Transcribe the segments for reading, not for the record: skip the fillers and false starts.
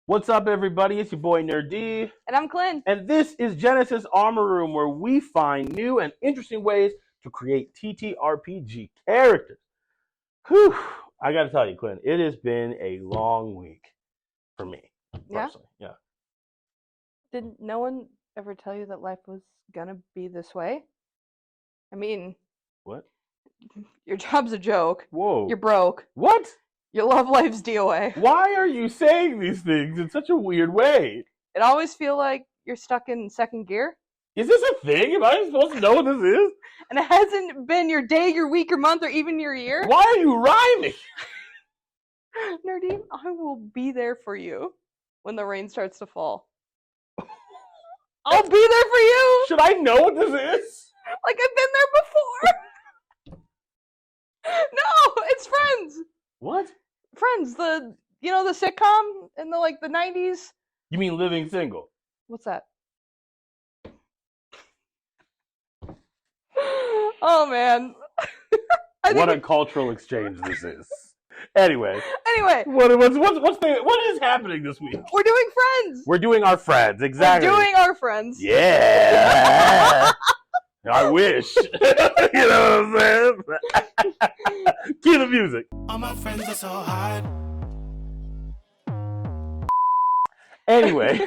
What's up, everybody? It's your boy Nerd D. And I'm Clint. And this is Genesis Armor Room, where we find new and interesting ways to create TTRPG characters. Whew. I got to tell you, Clint, it has been a long week for me, personally. Yeah. Did no one ever tell you that life was gonna be this way? I mean, What? your job's a joke. Whoa. You're broke. What? Your love life's DOA. Why are you saying these things in such a weird way? It always feel like you're stuck in second gear. Is this a thing? Am I supposed to know what this is? And it hasn't been your day, your week, your month, or even your year. Why are you rhyming? Nerdy, I will be there for you when the rain starts to fall. I'll be there for you! Should I know what this is? Like I've been there before! No, it's Friends! What? Friends, the sitcom in the 90s. You mean Living Single? What's that? Oh man. What a cultural exchange this is. Anyway, what is happening this week? We're doing Friends. We're doing our Friends, exactly. We're doing our Friends. Yeah. I wish. You know what I'm saying? Cue the music. All my friends are so hard. Anyway.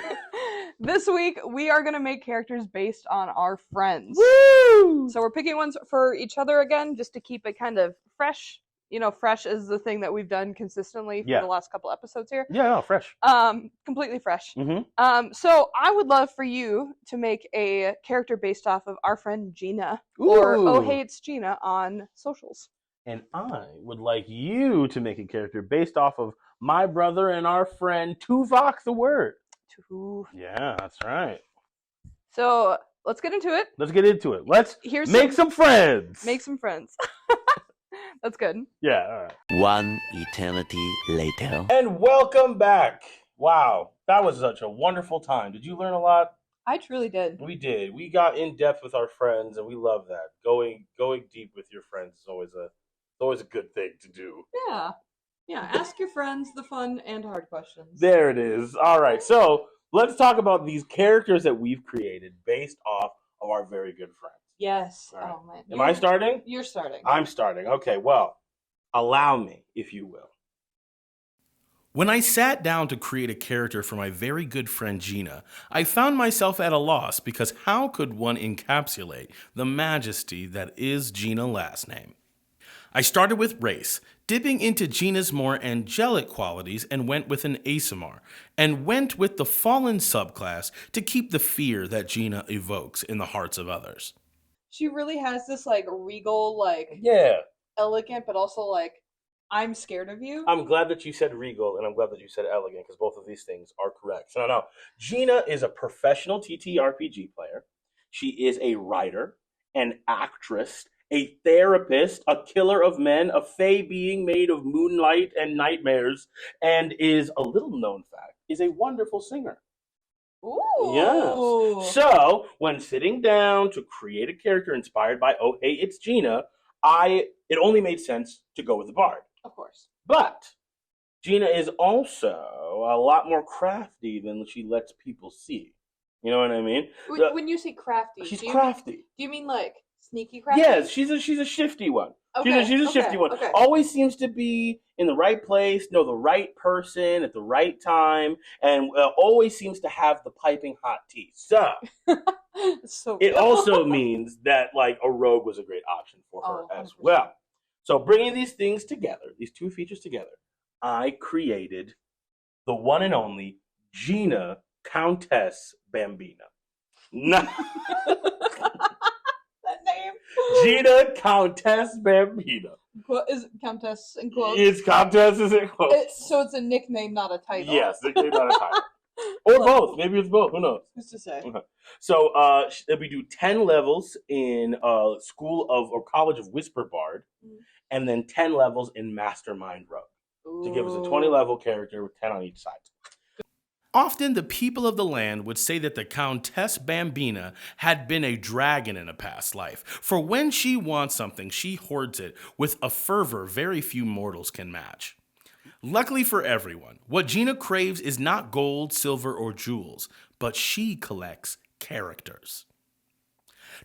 This week, we are going to make characters based on our friends. Woo! So we're picking ones for each other again, just to keep it kind of fresh. You know, fresh is the thing that we've done consistently for the last couple episodes here. Yeah, no, fresh. Completely fresh. Mm-hmm. So I would love for you to make a character based off of our friend Gina. Ooh. Or Oh Hey It's Gina on socials. And I would like you to make a character based off of my brother and our friend Tuvok the Word. Yeah, that's right. So let's get into it. Let's get into it. Let's make some friends. Make some friends. That's good. Yeah, all right. One eternity later. And welcome back. Wow, that was such a wonderful time. Did you learn a lot? I truly did. We did. We got in depth with our friends, and we love that. Going deep with your friends is always a good thing to do. Yeah. Yeah, ask your friends the fun and hard questions. There it is. All right, so let's talk about these characters that we've created based off of our very good friends. Yes. Right. Oh, man. Am I starting? You're starting. I'm starting. Okay, well, allow me, if you will. When I sat down to create a character for my very good friend Gina, I found myself at a loss because how could one encapsulate the majesty that is Gina's last name? I started with race, dipping into Gina's more angelic qualities and went with an Aasimar, and went with the fallen subclass to keep the fear that Gina evokes in the hearts of others. She really has this regal, elegant, but also I'm scared of you. I'm glad that you said regal, and I'm glad that you said elegant, because both of these things are correct. So now, Gina is a professional TTRPG player. She is a writer, an actress, a therapist, a killer of men, a fae being made of moonlight and nightmares, and is a little known fact, is a wonderful singer. Ooh. Yes. So, when sitting down to create a character inspired by Oh Hey It's Gina, it only made sense to go with the bard. Of course. But Gina is also a lot more crafty than she lets people see. You know what I mean? When you say crafty, she's crafty. Do you mean sneaky crafty? Yes, she's a shifty one. Okay. She's a shifty one. Okay. Always seems to be in the right place, know the right person at the right time, and always seems to have the piping hot tea. So, it also means that a rogue was a great option for her as 100%. well. So bringing these things together, these two features together, I created the one and only Gina Countess Bambina. That name? Gina Countess Bambina. Is it Countess in quotes? It's Countess is in quotes. So it's a nickname, not a title. Yes, nickname, not a title. Or both. Maybe it's both. Who knows? Who's to say? Okay. So we do 10 levels in School of or College of Whisper Bard, and then 10 levels in Mastermind Rogue to give us a 20-level character with 10 on each side. Often the people of the land would say that the Countess Bambina had been a dragon in a past life, for when she wants something, she hoards it with a fervor very few mortals can match. Luckily for everyone, what Gina craves is not gold, silver, or jewels, but she collects characters.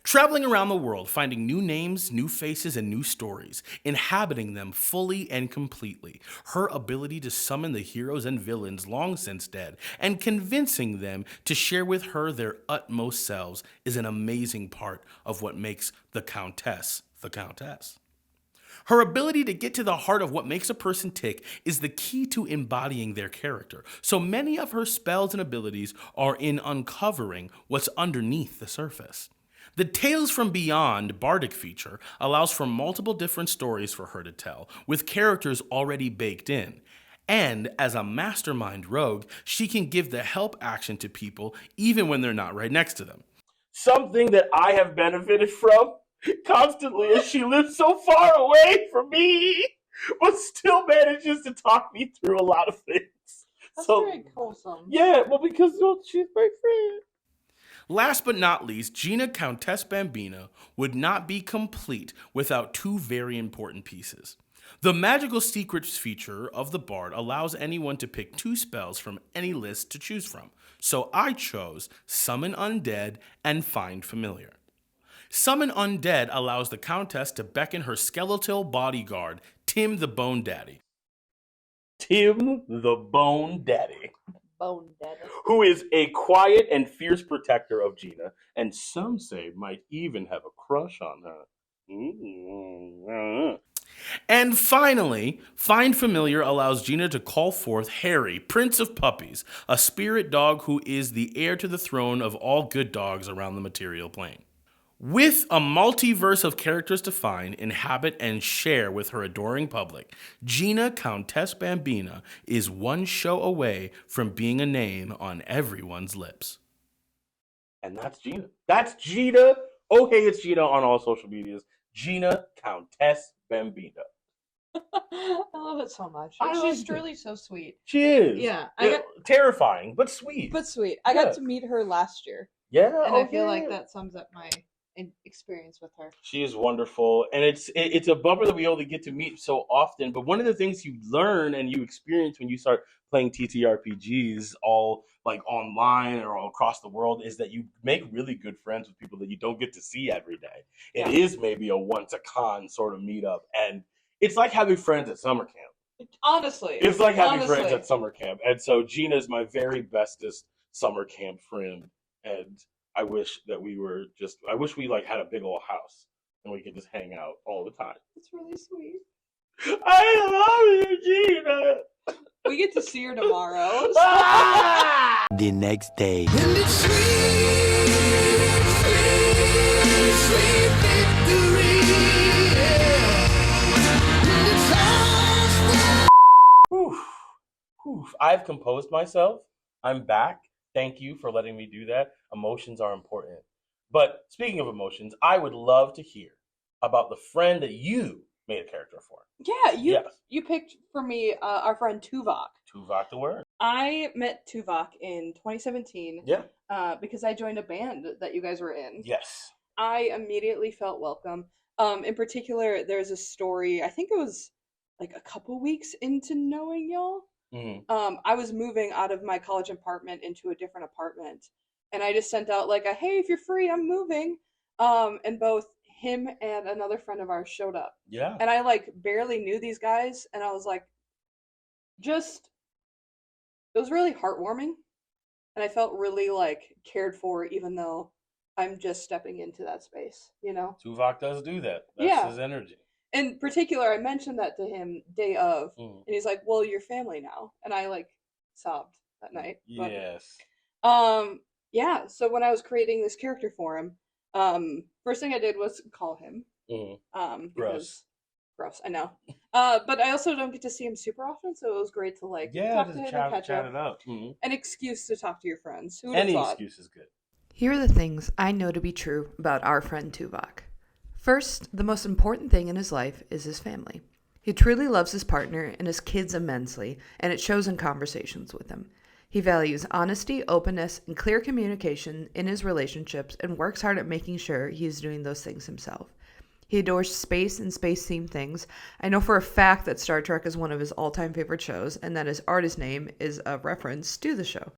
Traveling around the world, finding new names, new faces, and new stories, inhabiting them fully and completely. Her ability to summon the heroes and villains long since dead, and convincing them to share with her their utmost selves is an amazing part of what makes the Countess the Countess. Her ability to get to the heart of what makes a person tick is the key to embodying their character. So many of her spells and abilities are in uncovering what's underneath the surface. The Tales from Beyond Bardic feature allows for multiple different stories for her to tell, with characters already baked in. And as a mastermind rogue, she can give the help action to people even when they're not right next to them. Something that I have benefited from constantly as she lives so far away from me, but still manages to talk me through a lot of things. That's very wholesome. Yeah, well, because she's my friend. Last but not least, Gina Countess Bambina would not be complete without two very important pieces. The Magical Secrets feature of the Bard allows anyone to pick 2 spells from any list to choose from, so I chose Summon Undead and Find Familiar. Summon Undead allows the Countess to beckon her skeletal bodyguard, Tim the Bone Daddy. Tim the Bone Daddy. Bone Daddy. Who is a quiet and fierce protector of Gina, and some say might even have a crush on her. And finally, Find Familiar allows Gina to call forth Harry, Prince of Puppies, a spirit dog who is the heir to the throne of all good dogs around the material plane. With a multiverse of characters to find, inhabit, and share with her adoring public, Gina Countess Bambina is one show away from being a name on everyone's lips. And that's Gina. That's Gina. Oh, hey, it's Gina on all social medias. Gina Countess Bambina. I love it so much. She's really so sweet. She is. Yeah. Terrifying, but sweet. But sweet. I got to meet her last year. Yeah. And I feel like that sums up my experience with her. She is wonderful, and it's a bummer that we only get to meet so often, but one of the things you learn and you experience when you start playing TTRPGs all like online or all across the world is that you make really good friends with people that you don't get to see every day. It is maybe a once a con sort of meetup, and it's like having friends at summer camp. Honestly. It's like having friends at summer camp. And so Gina's my very bestest summer camp friend, and I wish we like had a big old house and we could just hang out all the time. It's really sweet. I love you, Gina. We get to see her tomorrow. The next day. I've composed myself. I'm back. Thank you for letting me do that. Emotions are important. But speaking of emotions, I would love to hear about the friend that you made a character for. Yeah, you picked for me our friend Tuvok. Tuvok the word. I met Tuvok in 2017. Yeah. Because I joined a band that you guys were in. Yes. I immediately felt welcome. In particular, there's a story, I think it was like a couple weeks into knowing y'all. Mm-hmm. I was moving out of my college apartment into a different apartment, and I just sent out like a, hey, if you're free, I'm moving. And both him and another friend of ours showed up. Yeah. And I like barely knew these guys, and I was like, it was really heartwarming, and I felt really like cared for, even though I'm just stepping into that space, you know? Tuvok does do that. That's his energy. In particular, I mentioned that to him day of, and he's like, well, you're family now. And I like sobbed that night. Yes. But, yeah, so when I was creating this character for him, first thing I did was call him. Gross, I know. But I also don't get to see him super often, so it was great to like talk to him and catch up. It up. Mm-hmm. An excuse to talk to your friends. Who Any excuse is good. Here are the things I know to be true about our friend Tuvok. First, the most important thing in his life is his family. He truly loves his partner and his kids immensely, and it shows in conversations with them. He values honesty, openness, and clear communication in his relationships and works hard at making sure he is doing those things himself. He adores space and space-themed things. I know for a fact that Star Trek is one of his all-time favorite shows, and that his artist name is a reference to the show.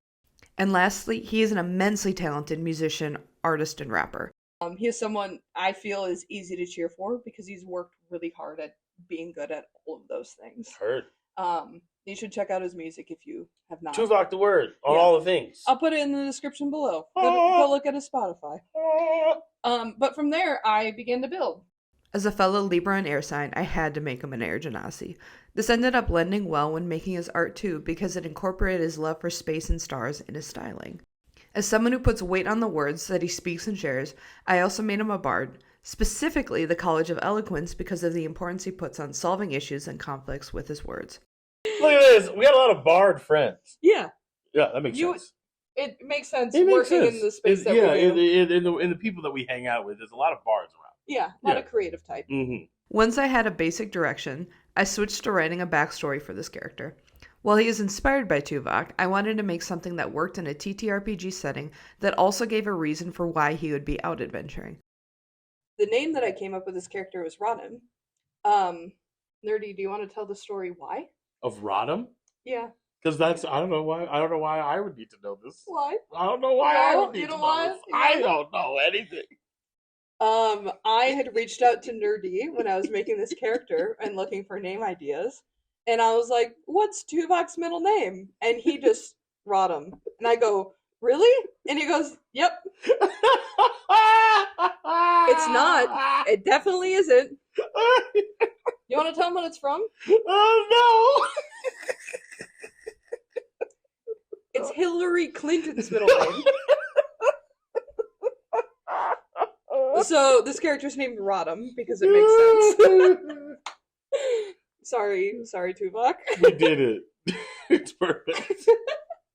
And lastly, he is an immensely talented musician, artist, and rapper. He is someone I feel is easy to cheer for because he's worked really hard at being good at all of those things. Heard. You should check out his music if you have not. Tuvok the word on Yeah. all the things. I'll put it in the description below. Go look at his Spotify. But from there, I began to build. As a fellow Libra and air sign, I had to make him an air genasi. This ended up blending well when making his art too, because it incorporated his love for space and stars in his styling. As someone who puts weight on the words that he speaks and shares, I also made him a bard, specifically the College of Eloquence because of the importance he puts on solving issues and conflicts with his words. Look at this. We got a lot of bard friends. Yeah, Yeah, that makes sense. it makes sense It makes working sense. in the space that yeah, we do. in the people that we hang out with, there's a lot of bards around. Yeah, a lot Yeah. of creative type. Mm-hmm. Once I had a basic direction, I switched to writing a backstory for this character. While he is inspired by Tuvok, I wanted to make something that worked in a TTRPG setting that also gave a reason for why he would be out adventuring. The name that I came up with this character was Rodham. Nerdy, do you want to tell the story why? Of Rodham? Yeah. Because I don't know why I would need to know this. Why? I don't know why No, I would need you to don't know want- this. you I don't- don't know anything. I had reached out to Nerdy when I was making this character and looking for name ideas. And I was like, what's Tuvok's middle name? And he just, Rodham. And I go, really? And he goes, yep. It's not. It definitely isn't. You want to tell him what it's from? Oh It's Hillary Clinton's middle name. no! So this character's named Rodham because it makes sense. Sorry, Tuvok. We did it. It's perfect.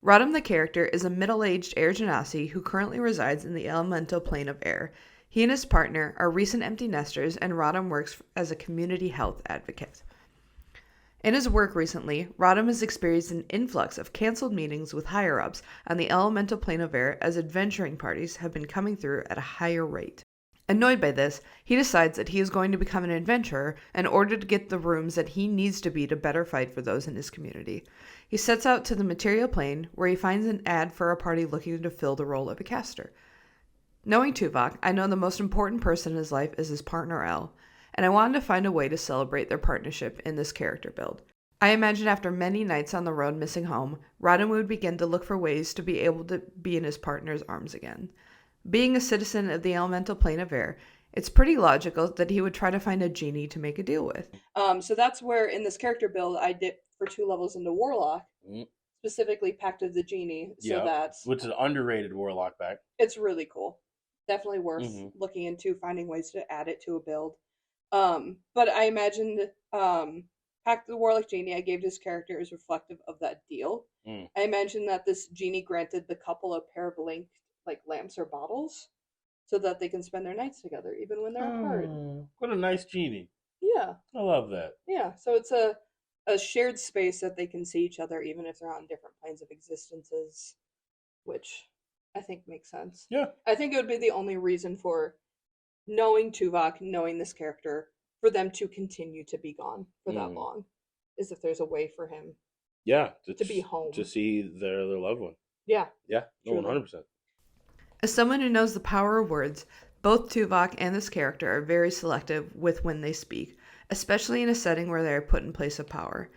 Rodham the character is a middle-aged air genasi who currently resides in the elemental plane of air. He and his partner are recent empty nesters, and Rodham works as a community health advocate. In his work recently, Rodham has experienced an influx of canceled meetings with higher-ups on the elemental plane of air as adventuring parties have been coming through at a higher rate. Annoyed by this, he decides that he is going to become an adventurer in order to get the rooms that he needs to be to better fight for those in his community. He sets out to the material plane, where he finds an ad for a party looking to fill the role of a caster. Knowing Tuvok, I know the most important person in his life is his partner Elle, and I wanted to find a way to celebrate their partnership in this character build. I imagine after many nights on the road missing home, Rodham would begin to look for ways to be able to be in his partner's arms again. Being a citizen of the elemental plane of air, it's pretty logical that he would try to find a genie to make a deal with. So that's where in this character build I dipped for 2 levels into Warlock, specifically Pact of the Genie, so Yeah. that's Which is an underrated warlock back. it's really cool. Definitely worth Mhm. looking into, finding ways to add it to a build. But I imagined Pact of the Warlock Genie I gave this character is reflective of that deal. Mm. I imagined that this genie granted the couple a pair of linked like lamps or bottles so that they can spend their nights together even when they're apart. Oh, what a nice genie. Yeah. I love that. Yeah, so it's a shared space that they can see each other even if they're on different planes of existences, which I think makes sense. Yeah. I think it would be the only reason for knowing Tuvok, knowing this character, for them to continue to be gone for that long, is if there's a way for him. Yeah. To be home. To see their loved one. Yeah. Yeah. No, Truly. 100%. As someone who knows the power of words, both Tuvok and this character are very selective with when they speak, especially in a setting where they are put in place of power.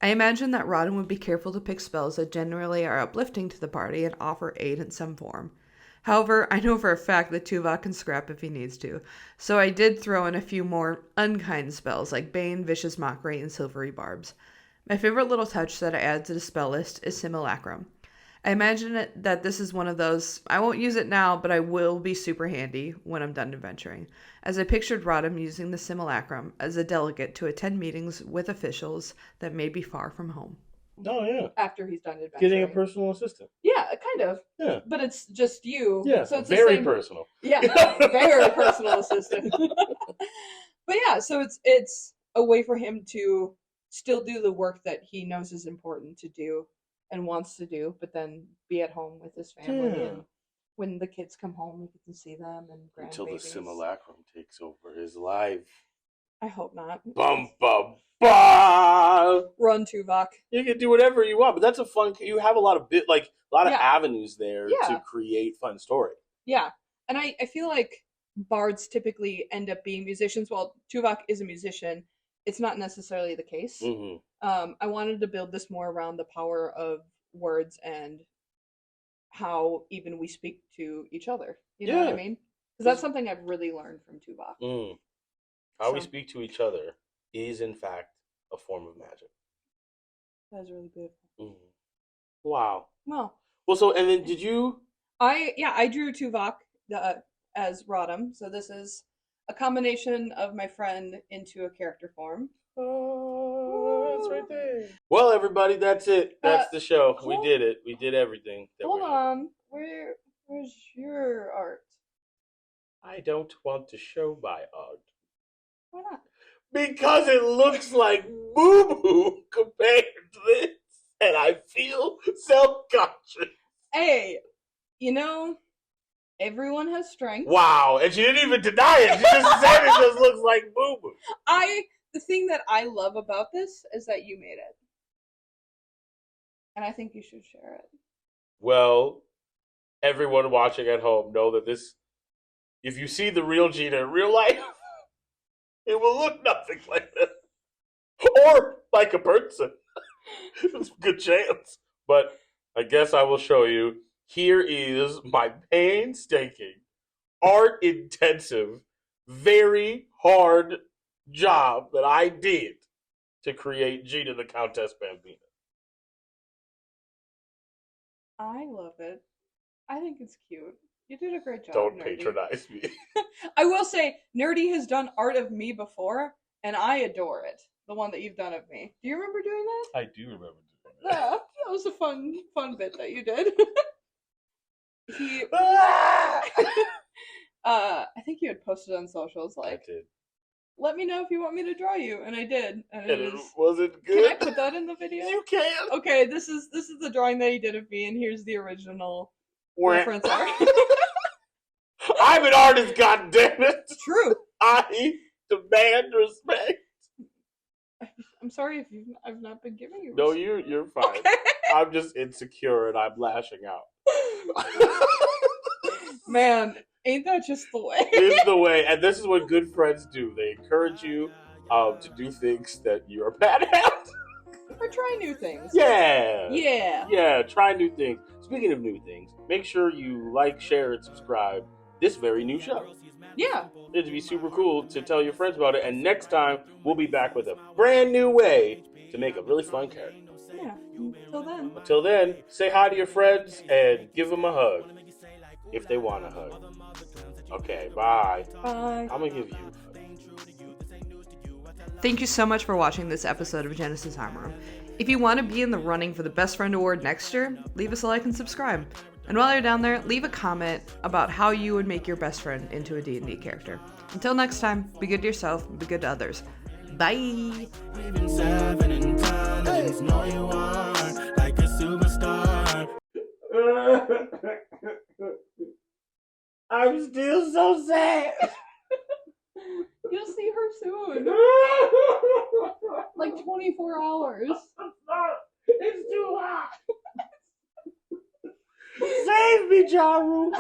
I imagine that Rodham would be careful to pick spells that generally are uplifting to the party and offer aid in some form. However, I know for a fact that Tuvok can scrap if he needs to, so I did throw in a few more unkind spells like Bane, Vicious Mockery, and Silvery Barbs. My favorite little touch that I add to the spell list is Simulacrum. I imagine that this is one of those, I won't use it now, but I will be super handy when I'm done adventuring, as I pictured Rodham using the Simulacrum as a delegate to attend meetings with officials that may be far from home. Oh, yeah. After he's done adventuring. Getting a personal assistant. Yeah, kind of. Yeah. But it's just you. Yeah. So it's very the same... personal. Yeah, very personal assistant. But yeah, so it's a way for him to still do the work that he knows is important to do and wants to do, but then be at home with his family Yeah. and when the kids come home, we get to see them and grandbabies. Until the simulacrum takes over his life. I hope not. Bum, bum, bum. Run, Tuvok. You can do whatever you want, but that's a fun. You have a lot of Yeah. avenues there Yeah. to create fun story. Yeah, and I feel like bards typically end up being musicians. While Tuvok is a musician, it's not necessarily the case. Mm-hmm. I wanted to build this more around the power of words and how even we speak to each other. You know what I Yeah. mean? Because that's something I've really learned from Tuvok. Mm. How we So- speak to each other is, in fact, a form of magic. That was really beautiful. Mm. Wow. Well, So and then did you? I drew Tuvok as Rodham. So this is a combination of my friend into a character form. Oh, that's right there. Well, everybody, that's it. That's the show. We did it. We did everything. Hold on. Where's your art? I don't want to show my art. Why not? Because it looks like boo-boo compared to this. And I feel self-conscious. Hey, everyone has strengths. Wow. And she didn't even deny it. She just said it just looks like boo-boo. The thing that I love about this is that you made it. And I think you should share it. Well, everyone watching at home know that if you see the real Gina in real life, it will look nothing like this. Or like a person. There's a good chance. But I guess I will show you. Here is my painstaking, art-intensive, very hard job that I did to create Gina the Countess Bambina. I love it. I think it's cute. You did a great job. Don't Nerdy. patronize me. I will say, Nerdy has done art of me before, and I adore it. The one that you've done of me. Do you remember doing that? I do remember doing that. Yeah, that was a fun bit that you did. I think you had posted on socials like, I did. let me know if you want me to draw you, and I did, and it is. Wasn't good. Can I put that in the video? You can. Okay, this is the drawing that he did of me, and here's the original Where- reference art. I'm an artist, goddammit. True. I demand respect. I'm sorry if I've not been giving you. No, respect. you're fine. Okay. I'm just insecure and I'm lashing out. Man, ain't that just the way? This is the way, and this is what good friends do. They encourage you to do things that you're bad at. Or try new things. Yeah. Yeah. Try new things. Speaking of new things, make sure you like, share, and subscribe this very new show. Yeah. It'd be super cool to tell your friends about it, and next time we'll be back with a brand new way to make a really fun character. Yeah. Until then. Until then, say hi to your friends and give them a hug if they want a hug. Okay, bye. Bye. I'm gonna give you a hug. Thank you so much for watching this episode of Genesis Armor Room. If you want to be in the running for the Best Friend Award next year, leave us a like and subscribe. And while you're down there, leave a comment about how you would make your best friend into a D&D character. Until next time, be good to yourself, be good to others. Bye! Even 7 and 10, I didn't know you are like a superstar. I'm still so sad. You'll see her soon. Like 24 hours. It's too hot. Save me, Jaru.